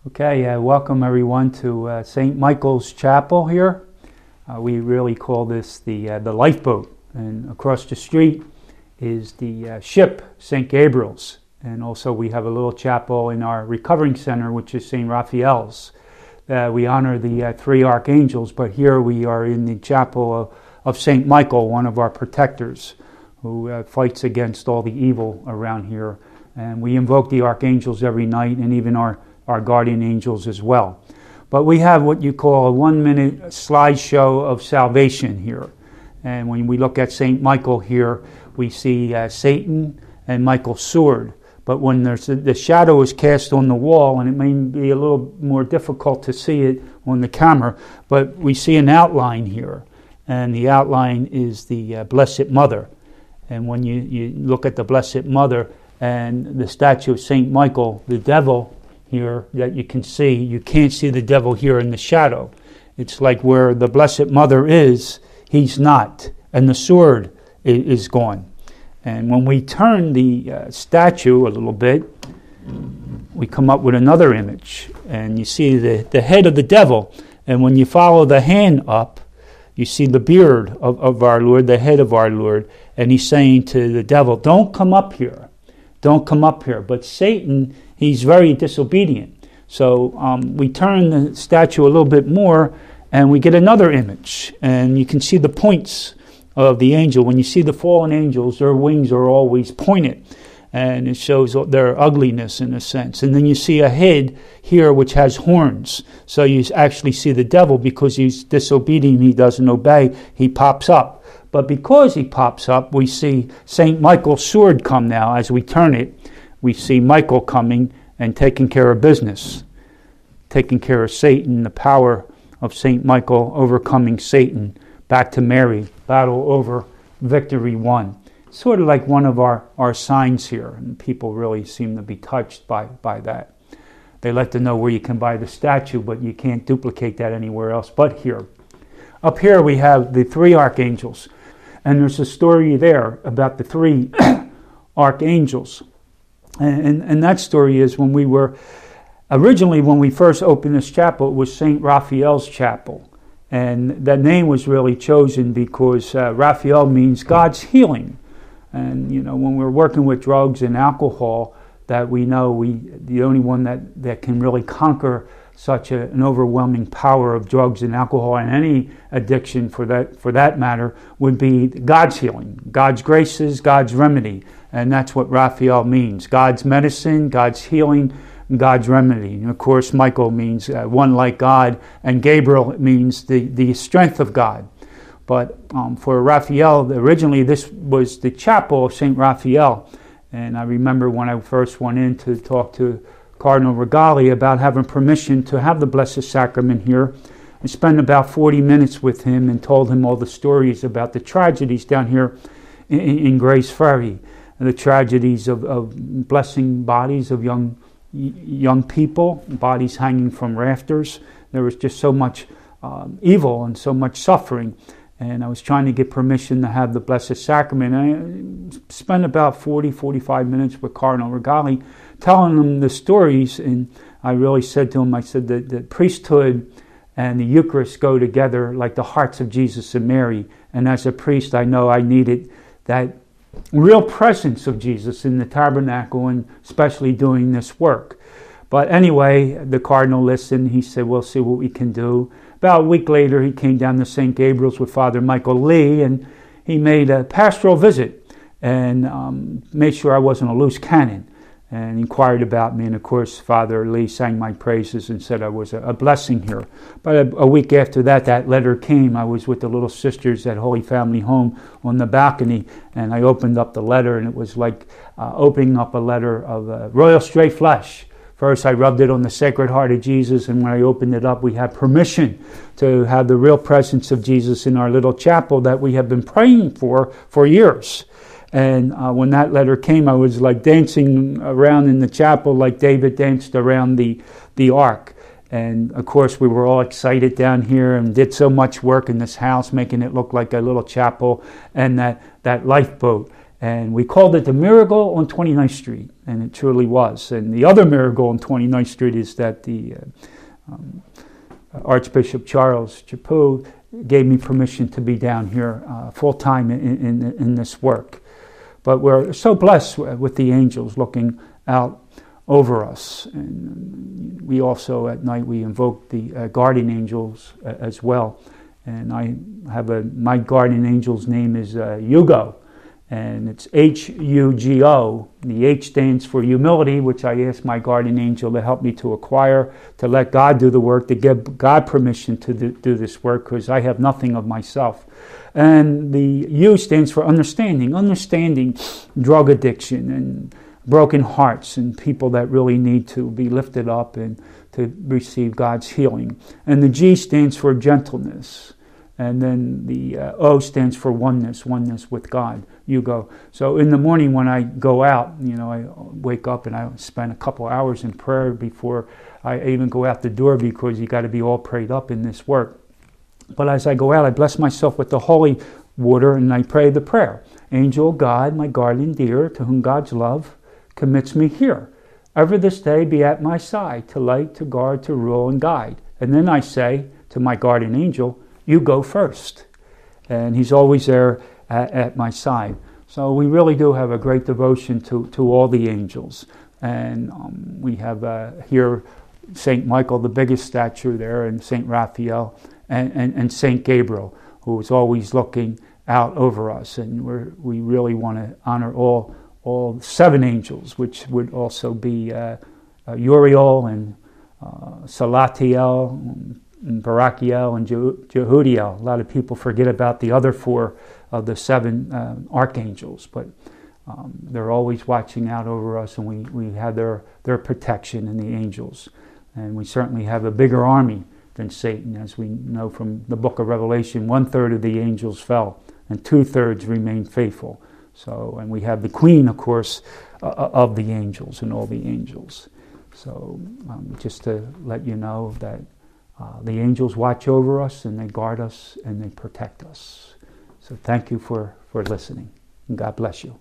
Okay, welcome everyone to St. Michael's Chapel here. We really call this the lifeboat, and across the street is the ship, St. Gabriel's. And also we have a little chapel in our recovering center, which is St. Raphael's. We honor the three archangels, but here we are in the chapel of St. Michael, one of our protectors, who fights against all the evil around here. And we invoke the archangels every night, and even our guardian angels as well. But we have what you call a 1-minute slideshow of salvation here. And when we look at St. Michael here, we see Satan and Michael's sword. But when the shadow is cast on the wall, and it may be a little more difficult to see it on the camera, but we see an outline here. And the outline is the Blessed Mother. And when you look at the Blessed Mother and the statue of St. Michael, the devil here that you can't see the devil here in the shadow. It's like where the Blessed Mother is, he's not, and the sword is gone. And when we turn the statue a little bit, we come up with another image, and you see the head of the devil, and when you follow the hand up, you see the beard of our Lord, the head of our Lord, and he's saying to the devil, don't come up here. Don't come up here. But Satan, he's very disobedient. So we turn the statue a little bit more, and we get another image. And you can see the points of the angel. When you see the fallen angels, their wings are always pointed. And it shows their ugliness in a sense. And then you see a head here which has horns. So you actually see the devil, because he's disobedient, he doesn't obey, he pops up. But because he pops up, we see St. Michael's sword come now. As we turn it, we see Michael coming and taking care of business, taking care of Satan, the power of St. Michael overcoming Satan. Back to Mary, battle over, victory won. Sort of like one of our signs here, and people really seem to be touched by that. They let them know where you can buy the statue, but you can't duplicate that anywhere else but here. Up here we have the three archangels. And there's a story there about the three archangels. And that story is when when we first opened this chapel, it was St. Raphael's chapel. And that name was really chosen because Raphael means God's healing. And, when we're working with drugs and alcohol, that we know the only one that can really conquer such an overwhelming power of drugs and alcohol and any addiction for that matter would be God's healing. God's graces, God's remedy. And that's what Raphael means. God's medicine, God's healing, God's remedy. And of course, Michael means one like God, and Gabriel means the strength of God. But for Raphael, originally this was the chapel of St. Raphael. And I remember when I first went in to talk to Cardinal Regali about having permission to have the Blessed Sacrament here. I spent about 40 minutes with him and told him all the stories about the tragedies down here in Grace Ferry, the tragedies of blessing bodies of young people, bodies hanging from rafters. There was just so much evil and so much suffering. And I was trying to get permission to have the Blessed Sacrament. I spent about 45 minutes with Cardinal Regali telling him the stories. And I really said to him, I said that the priesthood and the Eucharist go together like the hearts of Jesus and Mary. And as a priest, I know I needed that real presence of Jesus in the tabernacle, and especially doing this work. But anyway, the Cardinal listened. He said, we'll see what we can do. About a week later, he came down to St. Gabriel's with Father Michael Lee, and he made a pastoral visit and made sure I wasn't a loose cannon, and inquired about me. And of course, Father Lee sang my praises and said I was a blessing here. But a week after that letter came. I was with the little sisters at Holy Family Home on the balcony, and I opened up the letter, and it was like opening up a letter of royal straight flesh. First, I rubbed it on the Sacred Heart of Jesus, and when I opened it up, we had permission to have the real presence of Jesus in our little chapel that we have been praying for years. And when that letter came, I was like dancing around in the chapel like David danced around the ark. And of course, we were all excited down here and did so much work in this house, making it look like a little chapel and that lifeboat. And we called it the Miracle on 29th Street, and it truly was. And the other miracle on 29th Street is that the Archbishop Charles Chaput gave me permission to be down here full-time in this work. But we're so blessed with the angels looking out over us. And we also, at night, we invoke the guardian angels as well. And I have my guardian angel's name is Hugo, and it's Hugo. The H stands for humility, which I ask my guardian angel to help me to acquire, to let God do the work, to give God permission to do this work, because I have nothing of myself. And the U stands for understanding drug addiction and broken hearts and people that really need to be lifted up and to receive God's healing. And the G stands for gentleness. And then the O stands for oneness with God. You go. So in the morning when I go out, I wake up and I spend a couple hours in prayer before I even go out the door, because you got to be all prayed up in this work. But as I go out, I bless myself with the holy water and I pray the prayer. Angel God, my guardian dear, to whom God's love commits me here. Ever this day be at my side, to light, to guard, to rule and guide. And then I say to my guardian angel, you go first. And he's always there at my side. So we really do have a great devotion to all the angels. And we have here St. Michael, the biggest statue there, and St. Raphael and St. Gabriel, who is always looking out over us. And we really want to honor all 7 angels, which would also be Uriel and Salatiel, and Barachiel and Jehudiel. A lot of people forget about the other 4 of the 7 archangels, but they're always watching out over us, and we have their protection in the angels. And we certainly have a bigger army than Satan, as we know from the book of Revelation. 1/3 of the angels fell, and 2/3 remained faithful. So, and we have the queen, of course, of the angels and all the angels. So just to let you know that the angels watch over us, and they guard us, and they protect us. So thank you for listening, and God bless you.